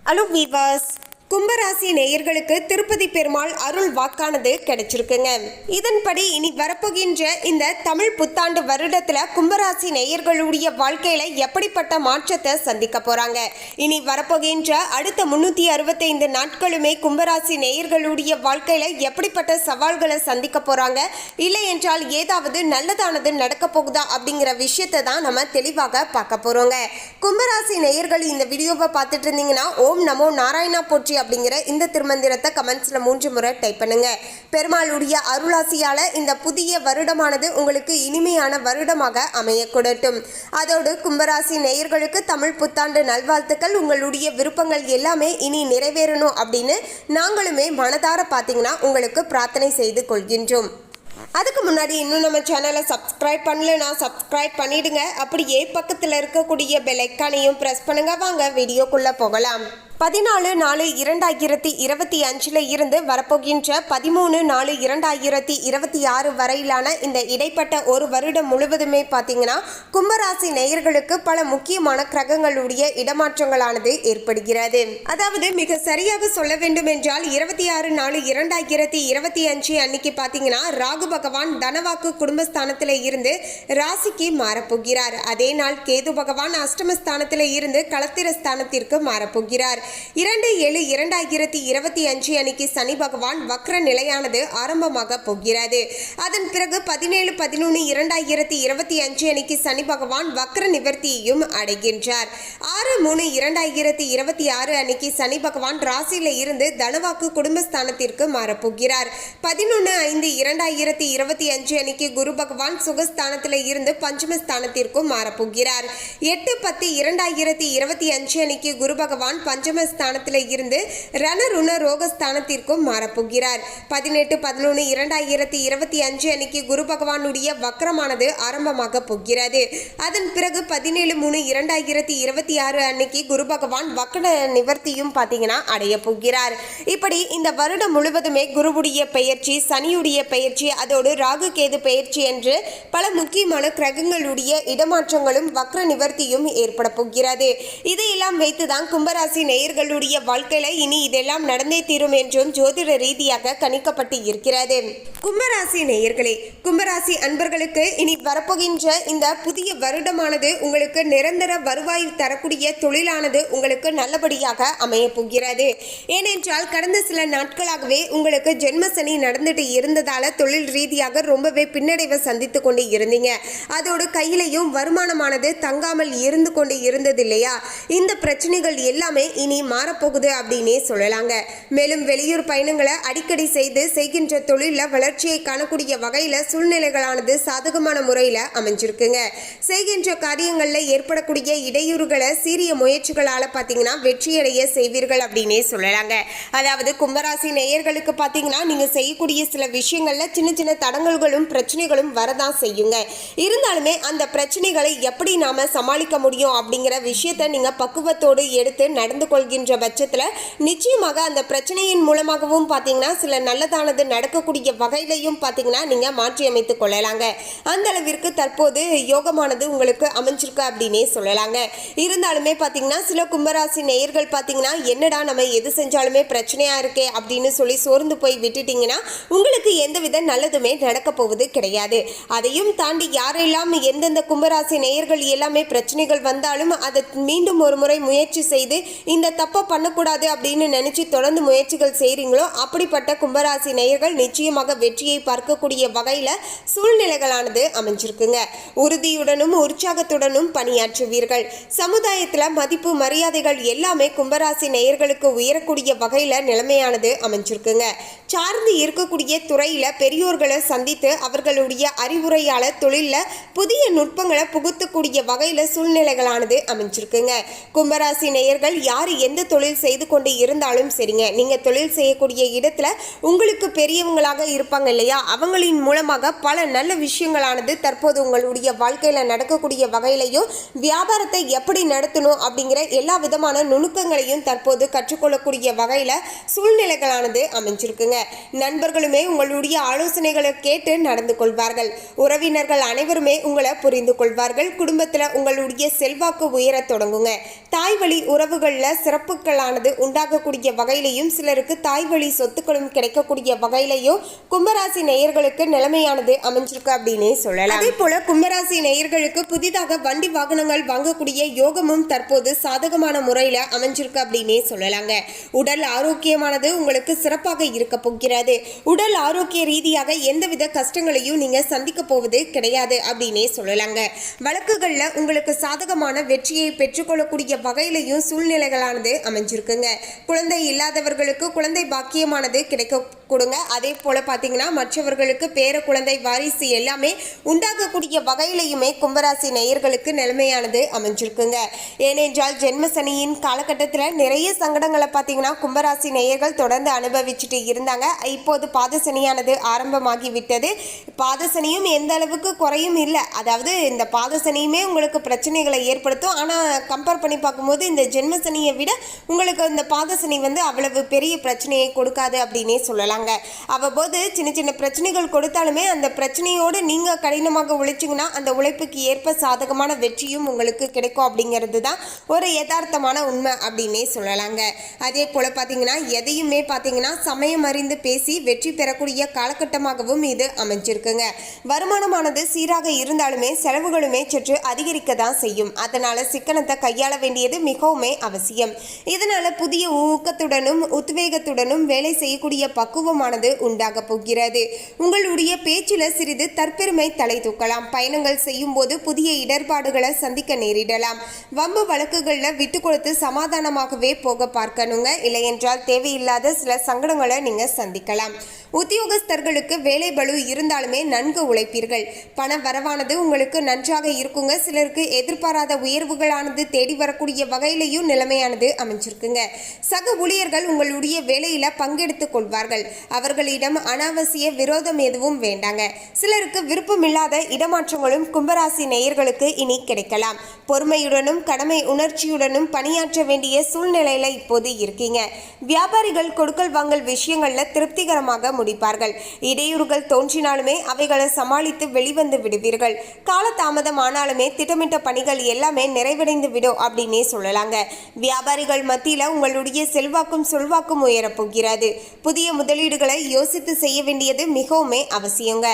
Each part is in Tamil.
ஹலோ வீவர்ஸ், கும்பராசி நேயர்களுக்கு திருப்பதி பெருமாள் அருள் வாக்கானது கிடைச்சிருக்குங்க. இதன்படி இனி வரப்போகின்ற இந்த தமிழ் புத்தாண்டு வருடத்துல கும்பராசி நேயர்களுடைய வாழ்க்கையில எப்படிப்பட்ட மாற்றத்தை சந்திக்க போறாங்க, இனி வரப்போகின்ற அடுத்த 365 நாட்களுமே கும்பராசி நேயர்களுடைய வாழ்க்கையில எப்படிப்பட்ட சவால்களை சந்திக்க போறாங்க, இல்லை என்றால் ஏதாவது நல்லதானது நடக்க போகுதா அப்படிங்கிற விஷயத்தை தான் நம்ம தெளிவாக பார்க்க போறோங்க. கும்பராசி நேயர்கள் இந்த வீடியோவை பார்த்துட்டு இருந்தீங்கன்னா ஓம் நமோ நாராயணா போற்றி அப்படிங்கிற இந்த திருமந்திரத்தை கமெண்ட்ஸ்ல 3 முறை டைப் பண்ணுங்க. பெருமாளுடைய அருளாசியால இந்த புதிய வருடமானது உங்களுக்கு இனிமையான வருடமாக அமையக்கூடட்டும். அதோடு கும்பராசி நேயர்களுக்கு தமிழ் புத்தாண்டு நல்வாழ்த்துக்கள். உங்களுடைய விருப்பங்கள் எல்லாமே இனி நிறைவேறணும் அப்படின்னு நாங்களுமே மனதார பார்த்தீங்கன்னா உங்களுக்கு பிரார்த்தனை செய்து கொள்கின்றோம். அதுக்கு முன்னாடி இன்னும் நம்ம சேனலை சப்ஸ்கிரைப் பண்ணலன்னா சப்ஸ்கிரைப் பண்ணிடுங்க. அப்படியே பக்கத்தில் இருக்கக்கூடிய பெல் ஐக்கானையும் ப்ரெஸ் பண்ணுங்க. வாங்க வீடியோக்குள்ள போகலாம். 14/4/2025 இருந்து வரப்போகின்ற 13/4/2026 வரையிலான இந்த இடைப்பட்ட ஒரு வருடம் முழுவதுமே பார்த்தீங்கன்னா கும்பராசி நேயர்களுக்கு பல முக்கியமான கிரகங்களுடைய இடமாற்றங்களானது ஏற்படுகிறது. அதாவது மிக சரியாக சொல்ல வேண்டும் என்றால் 26/4/2025 அன்னைக்கு பார்த்தீங்கன்னா ராகு பகவான் தனவாக்கு குடும்பஸ்தானத்தில் இருந்து ராசிக்கு மாறப்போகிறார். அதே நாள் கேது பகவான் அஷ்டமஸ்தானத்தில் இருந்து களத்திர ஸ்தானத்திற்கு மாறப்போகிறார். 2/7/2025 அன்னைக்கு சனி பகவான் வக்ர நிலையானது ஆரம்பமாக போகிறது. அதன் பிறகு 17/11/2025 அன்னைக்கு சனி பகவான் வக்ர நிவர்த்தியையும் அடைகின்றார். 6/3/2026 அன்னைக்கு சனி பகவான் ராசியில இருந்து தனவாக்கு குடும்பஸ்தானத்திற்கு மாறப்போகிறார். 11/5/2025 அன்னைக்கு குரு பகவான் சுகஸ்தானத்தில் இருந்து பஞ்சமஸ்தானத்திற்கும் மாறப்போகிறார். 8/10/2025 அன்னைக்கு குரு பகவான் பஞ்சம ஸ்தானத்தில் இருந்து ரணருண ரோகஸ்தானத்திற்கும் மாறப்போகிறார். 18/11/2025 அன்னைக்கு குரு பகவானுடைய வக்ரமானது ஆரம்பமாக போகிறது. அதன் பிறகு 17/3/2026 அன்னைக்கு குரு பகவான் வக்ர நிவர்த்தியும் பார்த்தீங்கன்னா அடைய போகிறார். இப்படி இந்த வருடம் முழுவதுமே குருவுடைய பெயர்ச்சி, சனியுடைய பெயர்ச்சி, அதோடு ராகு கேது பெயர்ச்சி என்று பல முக்கியமான கிரகங்களுடைய இடமாற்றங்களும் வக்ர நிவர்த்தியும் ஏற்பட போகிறது. இதையெல்லாம் வைத்துதான் கும்பராசி நேயர்களுடைய வாழ்க்கையில இனி இதெல்லாம் நடந்தே தீரும் என்றும் ஜோதிட ரீதியாக கணிக்கப்பட்டு இருக்கிறது. கும்பராசி நேயர்களே, கும்பராசி அன்பர்களுக்கு இனி வரப்போகின்ற இந்த புதிய வருடமானது உங்களுக்கு நிரந்தர வருவாய் தரக்கூடிய தொழிலானது உங்களுக்கு நல்லபடியாக அமைய போகிறது. ஏனென்றால் கடந்த சில நாட்களாகவே உங்களுக்கு ஜென்மசனி நடந்துட்டு இருந்ததால தொழில் ரீதியாக ரொம்பவே பின்னடைவை சந்தித்து கொண்டு இருந்தீங்க. அதோடு கையிலையும் வருமானமானது தங்காமல் இருந்து கொண்டு இருந்தது இல்லையா? இந்த பிரச்சனைகள் எல்லாமே இனி மாறப்போகுது அப்படின்னே சொல்லலாங்க. மேலும் வெளியூர் பயணங்களை அடிக்கடி செய்கின்ற தொழிலில் வளர்ச்சியை காணக்கூடிய வகையில சூழ்நிலைகளானது சாதகமான முறையில் அமைஞ்சிருக்குங்க. செய்கின்ற காரியங்களில் ஏற்படக்கூடிய இடையூறுகளை சீரிய முயற்சிகளால் பார்த்தீங்கன்னா வெற்றியடைய செய்வீர்கள் அப்படின்னே சொல்லலாங்க. அதாவது கும்பராசி நேயர்களுக்கு பார்த்தீங்கன்னா நீங்கள் செய்யக்கூடிய சில விஷயங்களில் சின்ன சின்ன தடங்கல்களும் பிரச்சனைகளும் வரதான் செய்யுங்க. இருந்தாலுமே அந்த பிரச்சனைகளை எப்படி நாம சமாளிக்க முடியும் அப்படிங்கிற விஷயத்தை நீங்கள் பக்குவத்தோடு எடுத்து நடந்து கொள்கின்ற பட்சத்தில் நிச்சயமாக அந்த பிரச்சனையின் மூலமாகவும் பார்த்தீங்கன்னா சில நல்லதானது நடக்கக்கூடிய வகையிலையும் பார்த்தீங்கன்னா நீங்கள் மாற்றி அமைத்துக் கொள்ளலாங்க. அந்த அளவிற்கு தற்போது யோகமானது உங்களுக்கு அமைஞ்சிருக்கு அப்படின்னே சொல்லலாங்க. இருந்தாலுமே பார்த்தீங்கன்னா சில கும்பராசி நேயர்கள் பார்த்தீங்கன்னா என்னடா நம்ம எது செஞ்சாலுமே பிரச்சனையா இருக்கே அப்படின்னு சொல்லி சோர்ந்து போய் விட்டுட்டீங்கன்னா உங்களுக்கு எந்தவித நல்லதுமே நடக்க போவது கிடையாது. அதையும் தாண்டி யாரெல்லாம் எந்தெந்த கும்பராசி நேயர்கள் எல்லாமே பிரச்சனைகள் வந்தாலும் அதை மீண்டும் ஒரு முறை முயற்சி செய்து இந்த தப்பை பண்ணக்கூடாது அப்படின்னு நினைச்சு தொடர்ந்து முயற்சிகள் செய்றீங்களோ அப்படிப்பட்ட கும்பராசி நேயர்கள் நிச்சயமாக வெற்றியை பார்க்கக்கூடிய வகையில சூழ்நிலைகளானது அமைஞ்சிருக்குங்க. உறுதியுடனும் உற்சாகத்துடனும் பணியாற்றுவீர்கள். சமுதாயத்துல மதிப்பு மரியாதைகள் எல்லாமே கும்பராசி நேயர்களுக்கு உயரக்கூடிய வகையில நிலைமையானது அமைஞ்சிருக்குங்க. சார்ந்து இருக்கக்கூடிய துறையில பெரியோர்களை சந்தித்து அவர்களுடைய அறிவுரையால தொழில புதிய நுட்பங்களை புகுத்தக்கூடிய வகையில சூழ்நிலைகளானது அமைஞ்சிருக்குங்க. கும்பராசி நேயர்கள் யார் எந்த தொழில் செய்து கொண்டு இருந்தாலும் சரிங்க, நீங்க தொழில் செய்யக்கூடிய இடத்துல உங்களுக்கு பெரியவங்களாக இருப்பாங்க இல்லையா, அவங்களின் மூலமாக பல நல்ல விஷயங்களானது தற்போது உங்களுடைய வாழ்க்கையில நடக்கக்கூடிய வகையிலையும் வியாபாரத்தை எப்படி நடத்தணும் அப்படிங்கிற எல்லா விதமான நுணுக்கங்களையும் தற்போது கற்றுக்கொள்ளக்கூடிய வகையில சூழ்நிலைகளானது அமைஞ்சிருக்குங்க. நண்பர்களுமே உங்களுடைய ஆலோசனைகளை கேட்டு நடந்து கொள்வார்கள். உறவினர்கள் அனைவருமே உங்களை புரிந்து கொள்வார்கள். குடும்பத்தில் உங்களுடைய செல்வாக்கு உயர தொடங்குங்க. தாய் வழி உறவுகளில் சிறப்புகளானது உண்டாகக்கூடிய வகையிலையும் சிலருக்கு தாய் வழி சொத்துக்களும் கிடைக்கக்கூடிய வகையிலையும் கும்பராசி நேயர்களுக்கு நிலைமையானது அமைஞ்சிருக்கு அப்படின்னே சொல்லலாம். அதே போல கும்பராசி நேயர்களுக்கு புதிதாக வண்டி வாகனங்கள் வாங்கக்கூடிய யோகமும் தற்போது சாதகமான முறையில அமைஞ்சிருக்கு அப்படின்னே சொல்லலாங்க. உடல் ஆரோக்கியமானது உங்களுக்கு சிறப்பாக இருக்க போகிறது. உடல் ஆரோக்கிய ரீதியாக எந்தவித கஷ்டங்களையும் நீங்க சந்திக்க போவது கிடையாது அப்படின்னே சொல்லலாங்க. வழக்குகள்ல உங்களுக்கு சாதகமான வெற்றியை பெற்றுக்கொள்ளக்கூடிய வகையிலையும் சூழ்நிலைகளானது அமைஞ்சிருக்குங்க. குழந்தை இல்லாதவர்களுக்கு குழந்தை பாக்கியமானது கிடைக்க கொடுங்க. அதே போல பாத்தீங்கன்னா மற்றவர்களுக்கு பேர குழந்தை வாரிசு எல்லாமே உண்டாகக்கூடிய வகையிலையுமே கும்பராசி நேயர்களுக்கு நிலைமையானது அமைஞ்சிருக்குங்க. ஏனென்றால் ஜென்ம சனியின் காலகட்டத்தில் நிறைய சங்கடங்களை பார்த்தீங்கன்னா கும்பராசி நேயர்கள் தொடர்ந்து அனுபவிச்சுட்டு இருந்தாங்க. இப்போது பாதசனியானது ஆரம்பமாகி விட்டது. பாதசனியும் எந்த அளவுக்கு குறையும் இல்லை. அதாவது இந்த பாதசனியுமே உங்களுக்கு பிரச்சனைகளை ஏற்படுத்தும். ஆனால் கம்பேர் பண்ணி பார்க்கும்போது இந்த ஜென்ம சனியை விட உங்களுக்கு இந்த பாதசனி அவ்வளவு பெரிய பிரச்சனையை கொடுக்காது அப்படின்னே சொல்லலாங்க. அவ்வப்போது சின்ன சின்ன பிரச்சனைகள் கொடுத்தாலுமே அந்த பிரச்சனையோடு நீங்க கடினமாக உழைச்சிங்கன்னா அந்த உழைப்புக்கு ஏற்ப சாதகமான வெற்றியும் உங்களுக்கு கிடைக்கும் அப்படிங்கிறது தான் ஒரு யதார்த்தமான உண்மை அப்படின்னே சொல்லலாங்க. அதே போல பார்த்தீங்கன்னா எதையுமே பார்த்தீங்கன்னா சமயம் அறிந்து பேசி வெற்றி பெறக்கூடிய காலகட்டமாகவும் இது அமைஞ்சிருக்குங்க. வருமானமானது சீராக இருந்தாலுமே செலவுகளுமே சற்று அதிகரிக்க தான் செய்யும். அதனால சிக்கனத்தை கையாள வேண்டியது மிகவுமே அவசியம். இதனால புதிய ஊக்கத்துடனும் உத்வேகத்துடனும் வேலை செய்யக்கூடிய பக்குவமானது உண்டாக போகிறது. உங்களுடைய பேச்சில சிறிது தற்பெருமை தலை தூக்கலாம். பயணங்கள் செய்யும் போது புதிய இடர்பாடுகளை சந்திக்க நேரிடலாம். வம்பு வழக்குகள்ல விட்டு கொடுத்து சமாதானமாகவே போக பார்க்கணுங்க. இல்லையென்றால் தேவையில்லாத சில சங்கடங்களை நீங்க சந்திக்கலாம். உத்தியோகஸ்தர்களுக்கு வேலை பளு இருந்தாலுமே நன்கு உழைப்பீர்கள். பண வரவானது உங்களுக்கு நன்றாக இருக்குங்க. சிலருக்கு எதிர்பாராத உயர்வுகளானது தேடி வரக்கூடிய வகையிலையும் நிலைமையானது அமைஞ்சிருக்குங்க. சக ஊழியர்கள் உங்களுடைய வேலையில பங்கெடுத்துக் கொள்வார்கள். அவர்களிடம் அனாவசிய விரோதம் எதுவும் வேண்டாங்க. சிலருக்கு விருப்பமில்லாத இடமாற்றங்களும் கும்பராசி நேயர்களுக்கு இனி கிடைக்கலாம். பொறுமையுடனும் கடமை உணர்ச்சியுடனும் பணியாற்ற வேண்டிய சூழ்நிலையில இப்போது இருக்கீங்க. வியாபாரிகள் கொடுக்கல் வாங்கல் விஷயங்கள்ல திருப்திகரமாக முடிப்பார்கள். இடையூறுகள் தோன்றினாலுமே அவைகளை சமாளித்து வெளிவந்து விடுவீர்கள். காலதாமதம் ஆனாலுமே திட்டமிட்ட பணிகள் எல்லாமே நிறைவடைந்து விடும் அப்படின்னே சொல்லலாங்க. வியாபாரிகள் மத்தியில உங்களுடைய செல்வாக்கும் சொல்வாக்கும் உயரப்போகிறது. புதிய முதலீடுகளை யோசித்து செய்ய வேண்டியது மிகவுமே அவசியங்க.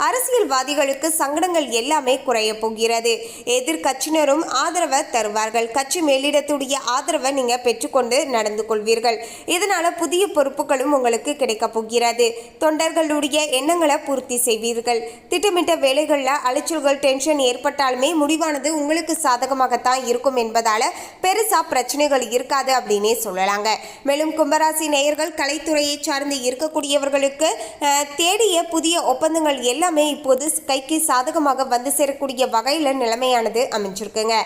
அரசியல்வாதிகளுக்கு சங்கடங்கள் எல்லாமே குறைய போகிறது. எதிர்கட்சியினரும் ஆதரவை தருவார்கள். கட்சி மேலிடத்துடைய ஆதரவை நீங்க பெற்றுக்கொண்டு நடந்து கொள்வீர்கள். இதனால புதிய பொறுப்புகளும் உங்களுக்கு கிடைக்க போகிறது. தொண்டர்களுடைய எண்ணங்களை பூர்த்தி செய்வீர்கள். திட்டமிட்ட வேலைகள்ல அலைச்சல்கள் டென்ஷன் ஏற்பட்டாலுமே முடிவானது உங்களுக்கு சாதகமாகத்தான் இருக்கும் என்பதால பெருசா பிரச்சனைகள் இருக்காது அப்படின்னே சொல்லலாங்க. மேலும் கும்பராசி நேயர்கள் கலைத்துறையை சார்ந்து இருக்கக்கூடியவர்களுக்கு தேடிய புதிய ஒப்பந்தங்கள் எல்லாமே இப்போது கைக்கு சாதகமாக வந்து சேரக்கூடிய வகையில நிலைமையானது அமைஞ்சிருக்குங்க.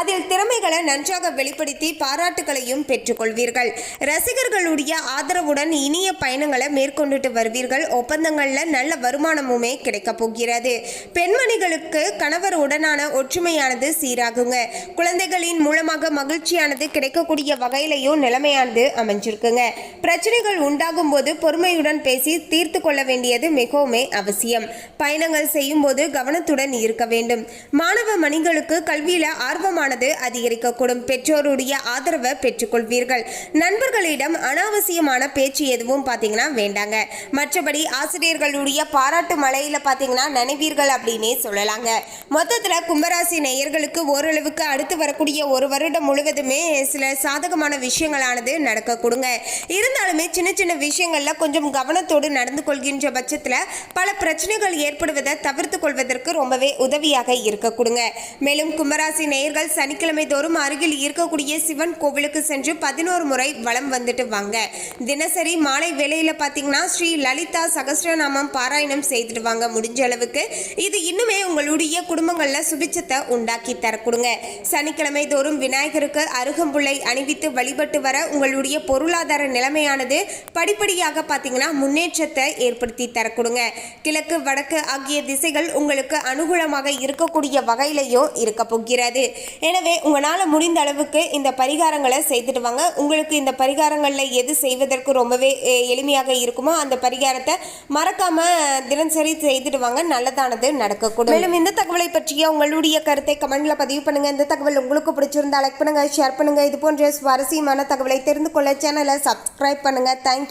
அதில் திறமைகளை நன்றாக வெளிப்படுத்தி பாராட்டுகளையும் பெற்றுக்கொள்வீர்கள். ரசிகர்களுடைய ஆதரவுடன் இனிய பயணங்களை மேற்கொண்டுட்டு வருவீர்கள். ஒப்பந்தங்கள்ல நல்ல வருமானமுமே கிடைக்க போகிறது. பெண்மணிகளுக்கு கணவர் உடனான ஒற்றுமையானது சீராகுங்க. குழந்தைகளின் மூலமாக மகிழ்ச்சியானது கிடைக்கக்கூடிய வகையிலையும் நிலைமையானது அமைஞ்சிருக்குங்க. பிரச்சனைகள் உண்டாகும் போது பொறுமையுடன் பேசி தீர்த்து கொள்ள வேண்டியது மிகவுமே அவசியம். பயணங்கள் செய்யும் போது கவனத்துடன் இருக்க வேண்டும். மாணவ மணிகளுக்கு கல்வியில ஆர்வமானது அதிகரிக்கக்கூடும். பெற்றோருடைய ஆதரவை பெற்றுக்கொள்வீர்கள். நண்பர்களிடம் அனாவசியமான பேச்சு எதுவும் பார்த்தீங்கன்னா வேண்டாங்க. மற்றபடி ஆசிரியர்களுடைய பாராட்டு மழையில பார்த்தீங்கன்னா நினைவீர்கள் அப்படின்னே சொல்லலாங்க. மொத்தத்துல கும்பராசி நேயர்களுக்கு ஓரளவுக்கு அடுத்து வரக்கூடிய ஒரு வருடம் முழுவதுமே சில சாதகமான விஷயங்களானது நடக்க கொடுங்க. இருந்தாலுமே சின்ன சின்ன விஷயங்கள்ல கொஞ்சம் கவனத்தோடு நடந்து கொள்கின்ற பட்சத்துல பல பிரச்சனைகள் ஏற்படுவதை தவிர்த்து கொள்வதற்கு ரொம்பவே உதவியாக இருக்க கொடுங்க. மேலும் கும்பராசி நேயர்கள் சனிக்கிழமை தோறும் அருகில் இருக்கக்கூடிய சிவன் கோவிலுக்கு சென்று 11 முறை வலம் வந்துட்டு வாங்க. தினசரி மாலை வேளையில பார்த்தீங்கன்னா ஸ்ரீ லலிதா சகஸ்ரநாமம் பாராயணம் செய்துட்டு வாங்க. முடிஞ்ச அளவுக்கு இது இன்னுமே உங்களுடைய குடும்பங்கள்ல சுபிச்சத்தை உண்டாக்கி தர கொடுங்க. சனிக்கிழமை தோறும் விநாயகருக்கு அருகம்புல்லை அணிவித்து வழிபட்டு வர உங்களுடைய பொருளாதார நிலைமையானது படிப்படியாக பார்த்தீங்கன்னா முன்னேற்றத்தை ஏற்படுத்தி தர கொடுங்க. கிழக்கு வடக்கு ஆகிய திசைகள் உங்களுக்கு அனுகூலமாக இருக்கக்கூடிய வகையிலையும் இருக்க போகிறது. எனவே உங்களால் முடிந்த அளவுக்கு இந்த பரிகாரங்களை செய்துட்டு வாங்க. உங்களுக்கு இந்த பரிகாரங்களில் எது செய்வதற்கு ரொம்பவே எளிமையாக இருக்குமோ அந்த பரிகாரத்தை மறக்காம தினசரி செய்துட்டு வாங்க. நல்லதானது நடக்கக்கூடும். மேலும் இந்த தகவலை பற்றிய உங்களுடைய கருத்தை கமெண்ட்ல பதிவு பண்ணுங்க. இந்த தகவல் உங்களுக்கு பிடிச்சிருந்தா லைக் பண்ணுங்க, ஷேர் பண்ணுங்க. இது போன்ற போன்ற சுவாரஸ்யமான தகவலை தெரிந்து கொள்ள சேனலை சப்ஸ்கிரைப் பண்ணுங்கள். தேங்க்யூ.